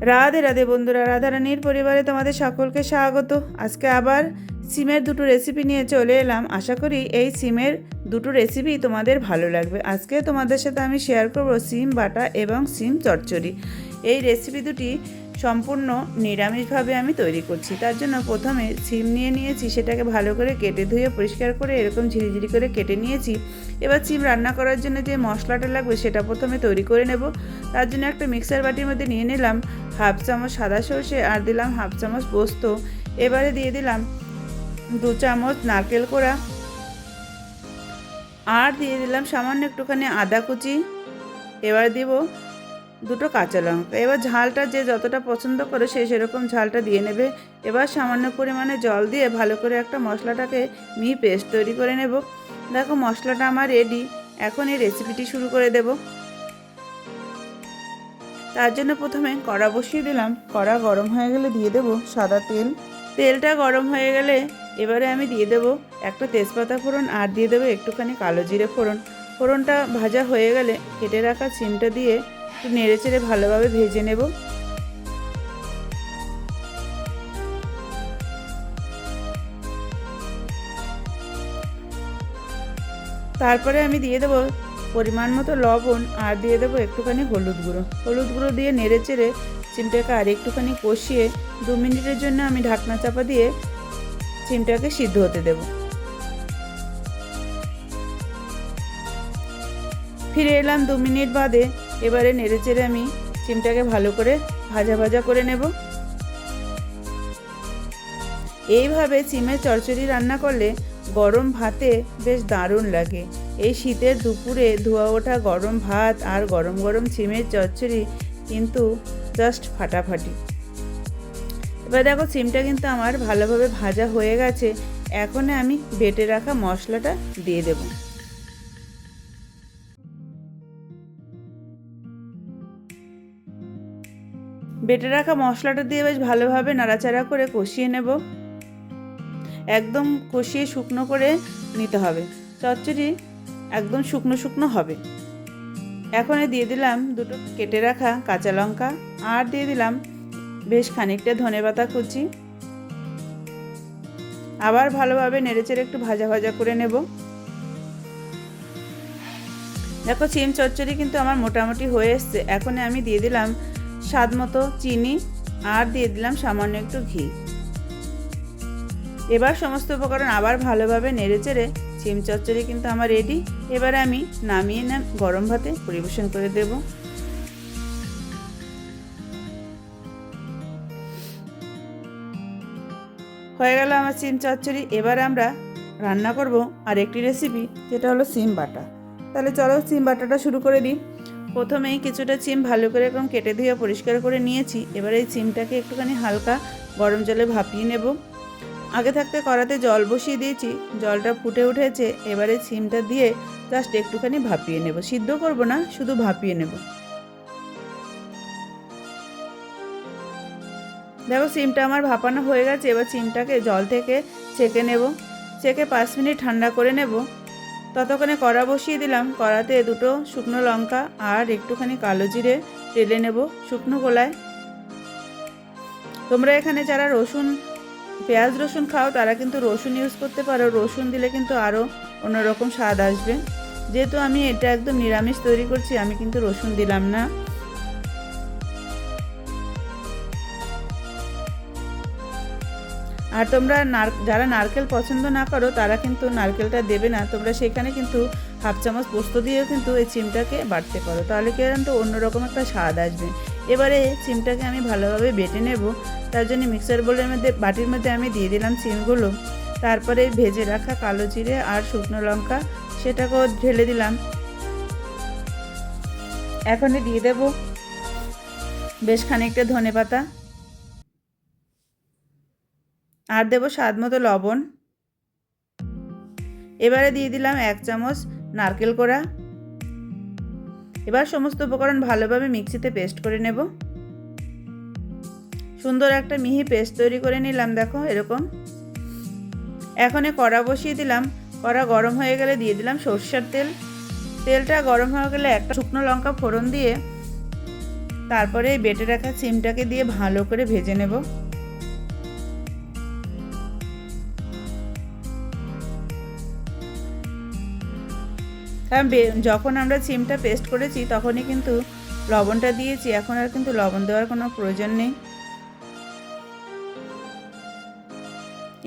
রাধে রাধে বন্ধুরা, রাধারানীর পরিবারে তোমাদের সকলকে স্বাগত। আজকে আবার সিমের দুটো রেসিপি নিয়ে চলে এলাম। আশা করি এই সিমের দুটো রেসিপি তোমাদের ভালো লাগবে। আজকে তোমাদের সাথে আমি শেয়ার করব সিম বাটা এবং সিম চচ্চড়ি। এই রেসিপি দুটি সম্পূর্ণ নিরামিষভাবে আমি তৈরি করছি। তার জন্য প্রথমে সিম নিয়ে নিয়েছি, সেটাকে ভালো করে কেটে ধুয়ে পরিষ্কার করে এরকম ঝিরিঝিরি করে কেটে নিয়েছি। এবার সিম রান্না করার জন্য যে মশলাটা লাগবে সেটা প্রথমে তৈরি করে নেব। তার জন্য একটা মিক্সার বাটির মধ্যে নিয়ে নিলাম হাফ চামচ সাদা সর্ষে, আর দিলাম হাফ চামচ পোস্ত। এবারে দিয়ে দিলাম 2 চামচ নারকেল কোড়া, আর দিয়ে দিলাম সামান্য একটুখানি আদা কুচি। এবার দিব 2 কাঁচা লঙ্কা। এবার ঝালটা যে যতটা পছন্দ করে সে সেরকম ঝালটা দিয়ে নেবে। এবার সামান্য পরিমাণে জল দিয়ে ভালো করে একটা মশলাটাকে মিহি পেস্ট তৈরি করে নেব। দেখো মশলাটা আমার রেডি। এখন এই রেসিপিটি শুরু করে দেব। তার জন্য প্রথমে কড়া বসিয়ে দিলাম। কড়া গরম হয়ে গেলে দিয়ে দেব সাদা তেল। তেলটা গরম হয়ে গেলে এবারে আমি দিয়ে দেব একটা তেজপাতা ফোড়ন, আর দিয়ে দেবো একটুখানি কালো জিরে ফোড়ন। ফোড়নটা ভাজা হয়ে গেলে কেটে রাখা সিমটা দিয়ে একটু নেড়ে চেড়ে ভালোভাবে ভেজে নেব। তারপরে আমি দিয়ে দেবো পরিমাণ মতো লবণ, আর দিয়ে দেবো একটুখানি হলুদ গুঁড়ো। হলুদ গুঁড়ো দিয়ে নেড়ে চেড়ে সিমটাকে আর একটুখানি কষিয়ে 2 মিনিটের জন্য আমি ঢাকনা চাপা দিয়ে সিমটাকে সিদ্ধ হতে দেব। ফিরে এলাম 2 মিনিট বাদে। এবারে নেড়ে চেড়ে আমি সিমটাকে ভালো করে ভাজা ভাজা করে নেব। এইভাবে সিমের চচ্চড়ি রান্না করলে গরম ভাতে বেশ দারুণ লাগে। এই শীতের দুপুরে ধোয়া ওঠা গরম ভাত আর গরম গরম সিমের চচ্চড়ি কিন্তু জাস্ট ফাটাফাটি। এবার দেখো সিমটা কিন্তু আমার ভালোভাবে ভাজা হয়ে গেছে। এখন আমি বেটে রাখা মশলাটা দিয়ে দেব। বেটে রাখা মশলাটা দিয়ে বেশ ভালোভাবে নাড়াচাড়া করে কষিয়ে নেব। একদম কষিয়ে শুকনো করে নিতে হবে। চচ্চড়ি একদম শুকনো শুকনো হবে। এখন দিয়ে দিলাম 2 কেটে রাখা কাঁচা লঙ্কা, আর দিয়ে দিলাম বেশ খানিকটা ধনেপাতা কুচি। আবার ভালোভাবে নেড়েচেড়ে একটু ভাজা ভাজা করে নেব। দেখো সিম চচ্চড়ি কিন্তু আমার মোটামুটি হয়ে এসছে। এখন আমি দিয়ে দিলাম স্বাদ মতো চিনি, আর দিয়ে দিলাম সামান্য একটু ঘি। এবার সমস্ত উপকরণ আবার ভালোভাবে নেড়েচেড়ে সিম চচ্চড়ি কিন্তু আমার রেডি। এবারে আমি নামিয়ে গরম ভাতে পরিবেশন করে দেব। হয়ে গেল আমার সিম চচ্চড়ি। এবার আমরা রান্না করব আরেকটি রেসিপি, যেটা হলো সিম বাটা। তাহলে চলো সিম বাটাটা শুরু করে দিই। প্রথমেই কিছুটা সিম ভালো করে এরকম কেটে ধুয়ে পরিষ্কার করে নিয়েছি। এবারে এই সিমটাকে একটুখানি হালকা গরম জলে ভাপিয়ে নেব। আগে থাকতে কড়াতে জল বসিয়ে দিয়েছি, জলটা ফুটে উঠেছে। এবারে সিমটা দিয়ে জাস্ট একটুখানি ভাপিয়ে নেব। সিদ্ধ করব না, শুধু ভাপিয়ে নেব। দেখো সিমটা আমার ভাপানো হয়ে গেছে। এবার সিমটাকে জল থেকে ছেঁকে নেব। ছেঁকে 5 মিনিট ঠান্ডা করে নেব। ততক্ষণে কড়া বসিয়ে দিলাম। কড়াতে 2 শুকনো লঙ্কা আর একটুখানি কালো জিরে টেলে নেব শুকনো গোলায়। তোমরা এখানে যারা পেঁয়াজ রসুন খাও তারা কিন্তু রসুন ইউজ করতে পারো। রসুন দিলে কিন্তু আরও অন্যরকম স্বাদ আসবে। যেহেতু আমি এটা একদম নিরামিষ তৈরি করছি, আমি কিন্তু রসুন দিলাম না। আর তোমরা যারা নারকেল পছন্দ না করো তারা কিন্তু নারকেলটা দেবে না। তোমরা সেখানে কিন্তু হাফ চামচ পোস্ত দিয়েও কিন্তু এই সিমটাকে বাটতে পারো, তাহলে কিন্তু অন্যরকম একটা স্বাদ আসবে। এবারে সিমটাকে আমি ভালোভাবে বেটে নেব। তার জন্য মিক্সার বাটির মধ্যে আমি দিয়ে দিলাম সিমগুলো। তারপরে ভেজে রাখা কালো জিরে আর শুকনো লঙ্কা সেটাকেও ঢেলে দিলাম। এখনই দিয়ে দেব বেশ খানিকটা ধনেপাতা, আর দেব স্বাদ মতো লবণ। এবারে দিয়ে দিলাম 1 চামচ নারকেল কোড়া। এবার সমস্ত উপকরণ ভালোভাবে মিক্সিতে পেস্ট করে নেব। সুন্দর একটা মিহি পেস্ট তৈরি করে নিলাম। দেখো এরকম। এখন কড়া বসিয়ে দিলাম। কড়া গরম হয়ে গেলে দিয়ে দিলাম সরষের তেল। তেলটা গরম হয়ে গেলে একটা শুকনো লঙ্কা ফোড়ন দিয়ে তারপরে এই বেটে রাখা সিমটাকে দিয়ে ভালো করে ভেজে নেব। কারণ যখন আমরা সিমটা পেস্ট করেছি তখনই কিন্তু লবণটা দিয়েছি, এখন আর কিন্তু লবণ দেওয়ার কোনো প্রয়োজন নেই।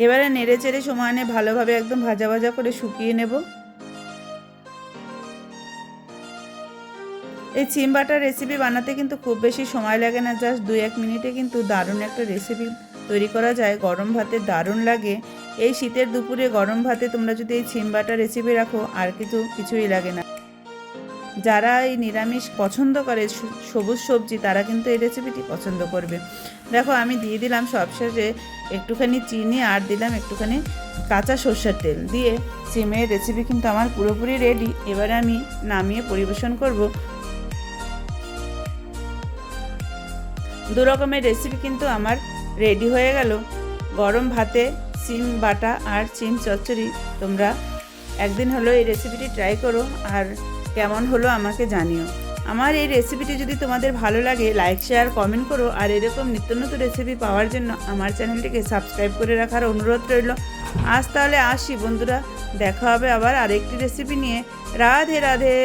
এবারে নেড়ে চেড়ে সমানে ভালোভাবে একদম ভাজা ভাজা করে শুকিয়ে নেব। এই সিম বাটার রেসিপি বানাতে কিন্তু খুব বেশি সময় লাগে না, জাস্ট 2-1 মিনিটে কিন্তু দারুণ একটা রেসিপি তৈরি করা যায়। গরম ভাতে দারুণ লাগে। এই শীতের দুপুরে গরম ভাতে তোমরা যদি এই সিম বাটার রেসিপি রাখো আর কিছুই লাগে না। যারা এই নিরামিষ পছন্দ করে সবুজ সবজি তারা কিন্তু এই রেসিপিটি পছন্দ করবে। দেখো আমি দিয়ে দিলাম সবশেষে একটুখানি চিনি আর দিলাম একটুখানি কাঁচা সর্ষের তেল দিয়ে সিমের রেসিপি কিন্তু আমার পুরোপুরি রেডি। এবারে আমি নামিয়ে পরিবেশন করব। দু রকমের রেসিপি কিন্তু আমার রেডি হয়ে গেল। গরম ভাতে সিম বাটা আর সিম চচ্চড়ি। তোমরা একদিন হলো এই রেসিপিটি ট্রাই করো আর কেমন হলো আমাকে জানিও। আমার এই রেসিপিটি যদি তোমাদের ভালো লাগে লাইক শেয়ার কমেন্ট করো, আর এরকম নিত্য নতুন রেসিপি পাওয়ার জন্য আমার চ্যানেলটিকে সাবস্ক্রাইব করে রাখার অনুরোধ রইল। আজ তাহলে আসি বন্ধুরা, দেখা হবে আবার আরেকটি রেসিপি নিয়ে। রাধে রাধে।